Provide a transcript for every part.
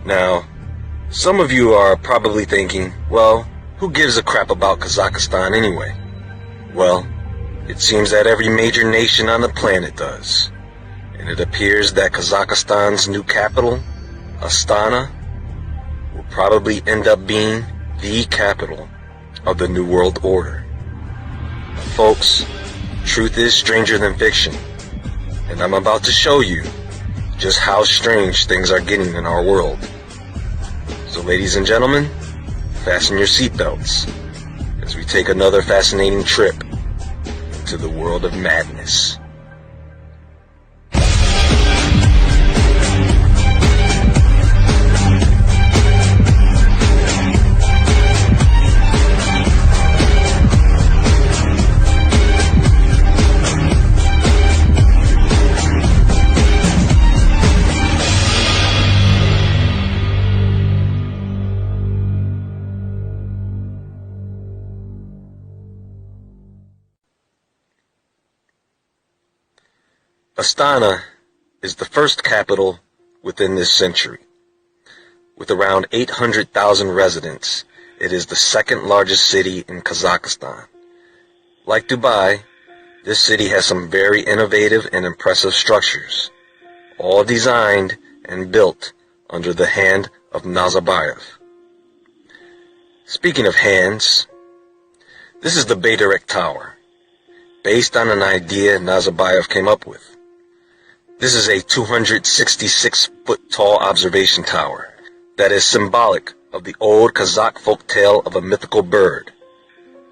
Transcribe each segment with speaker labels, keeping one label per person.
Speaker 1: Now, some of you are probably thinking, well, who gives a crap about Kazakhstan anyway? Well, it seems that every major nation on the planet does. And it appears that Kazakhstan's new capital, Astana, will probably end up being the capital of the New World Order. Folks, truth is stranger than fiction, and I'm about to show you just how strange things are getting in our world. So ladies and gentlemen, fasten your seatbelts as we take another fascinating trip into the world of madness. Astana is the first capital within this century. With around 800,000 residents, it is the second largest city in Kazakhstan. Like Dubai, this city has some very innovative and impressive structures, all designed and built under the hand of Nazarbayev. Speaking of hands, this is the Bayraktar Tower, based on an idea Nazarbayev came up with. This is a 266-foot-tall observation tower that is symbolic of the old Kazakh folk tale of a mythical bird,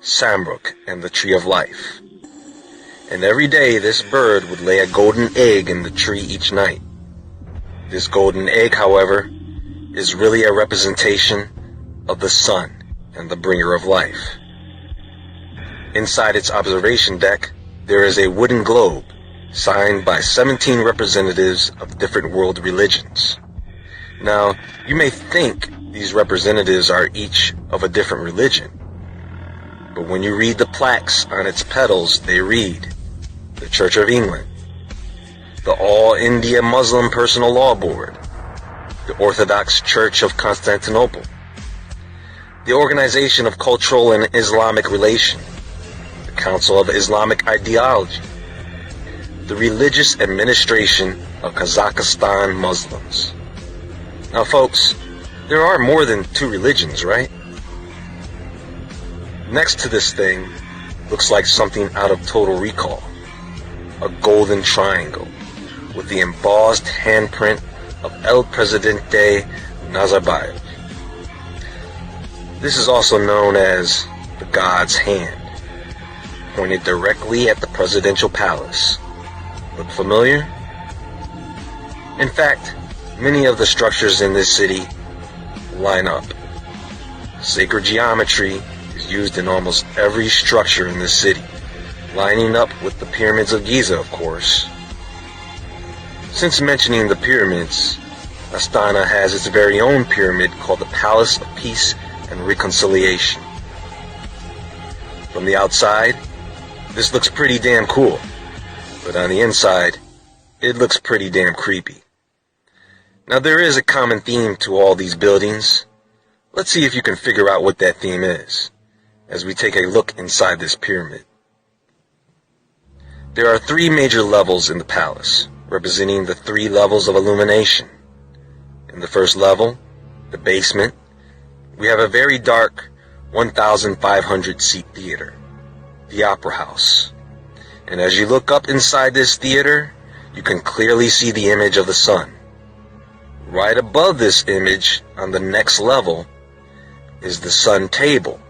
Speaker 1: Samruk and the Tree of Life. And every day this bird would lay a golden egg in the tree each night. This golden egg, however, is really a representation of the sun and the bringer of life. Inside its observation deck, there is a wooden globe signed by 17 representatives of different world religions. Now, you may think these representatives are each of a different religion, but when you read the plaques on its petals, they read the Church of England, the All India Muslim Personal Law Board, the Orthodox Church of Constantinople, the Organization of Cultural and Islamic Relation, the Council of Islamic Ideology, the Religious Administration of Kazakhstan Muslims. Now folks, there are more than two religions, right? Next to this thing looks like something out of Total Recall. A golden triangle with the embossed handprint of El Presidente Nazarbayev. This is also known as the God's Hand, pointed directly at the presidential palace. Look familiar? In fact, many of the structures in this city line up. Sacred geometry is used in almost every structure in this city, lining up with the pyramids of Giza, of course. Since mentioning the pyramids, Astana has its very own pyramid called the Palace of Peace and Reconciliation. From the outside, this looks pretty damn cool. But on the inside, it looks pretty damn creepy. Now there is a common theme to all these buildings. Let's see if you can figure out what that theme is, as we take a look inside this pyramid. There are 3 major levels in the palace, representing the 3 levels of illumination. In the first level, the basement, we have a very dark 1,500-seat theater, the Opera House. And as you look up inside this theater, you can clearly see the image of the sun. Right above this image, on the next level, is the Sun Table,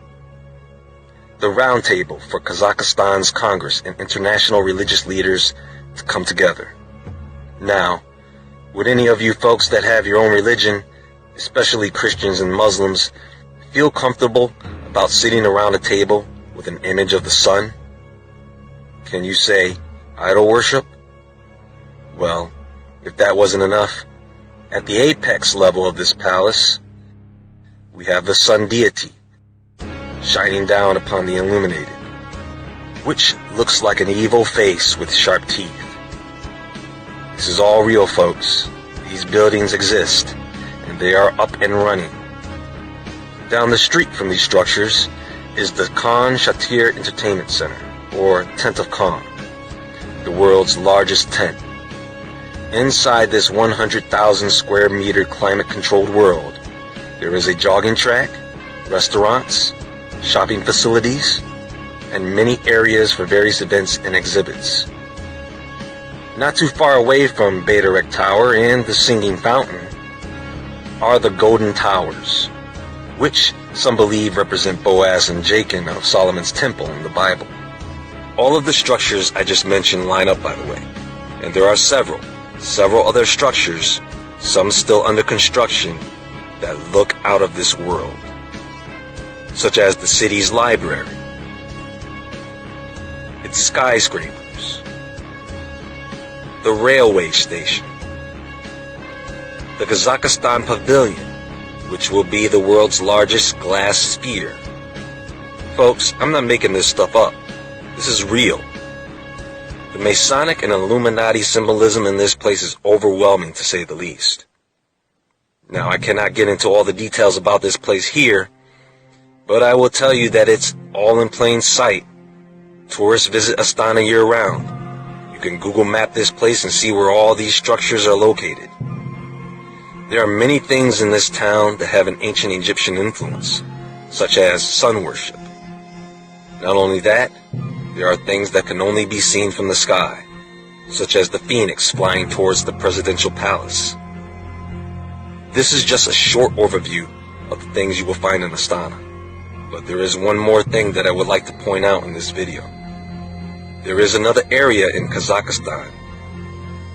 Speaker 1: the round table for Kazakhstan's Congress and international religious leaders to come together. Now, would any of you folks that have your own religion, especially Christians and Muslims, feel comfortable about sitting around a table with an image of the sun? Can you say idol worship? Well, if that wasn't enough, at the apex level of this palace, we have the sun deity, shining down upon the illuminated, which looks like an evil face with sharp teeth. This is all real, folks. These buildings exist, and and they are up and running. Down the street from these structures is the Khan Shatir Entertainment Center, or Tent of Khan, the world's largest tent. Inside this 100,000 square meter climate-controlled world, there is a jogging track, restaurants, shopping facilities, and many areas for various events and exhibits. Not too far away from Beit Erech Tower and the Singing Fountain are the Golden Towers, which some believe represent Boaz and Jachin of Solomon's temple in the Bible. All of the structures I just mentioned line up, by the way, and there are several other structures, some still under construction, that look out of this world, such as the city's library, its skyscrapers, the railway station, the Kazakhstan Pavilion, which will be the world's largest glass sphere. Folks, I'm not making this stuff up. This is real. The Masonic and Illuminati symbolism in this place is overwhelming, to say the least. Now, I cannot get into all the details about this place here, but I will tell you that it's all in plain sight. Tourists visit Astana year-round. You can Google map this place and see where all these structures are located. There are many things in this town that have an ancient Egyptian influence, such as sun worship. Not only that, there are things that can only be seen from the sky, such as the phoenix flying towards the presidential palace. This is just a short overview of the things you will find in Astana, but there is one more thing that I would like to point out in this video. There is another area in Kazakhstan.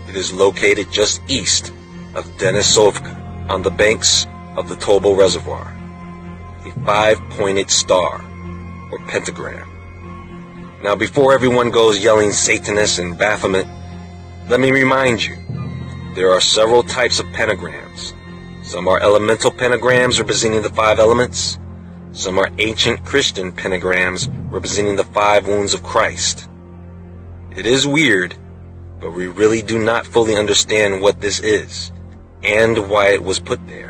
Speaker 1: It is located just east of Denisovka on the banks of the Tobol Reservoir, a 5-pointed star, or pentagram. Now, before everyone goes yelling Satanist and Baphomet, let me remind you, there are several types of pentagrams. Some are elemental pentagrams representing the 5 elements. Some are ancient Christian pentagrams representing the 5 wounds of Christ. It is weird, but we really do not fully understand what this is and why it was put there.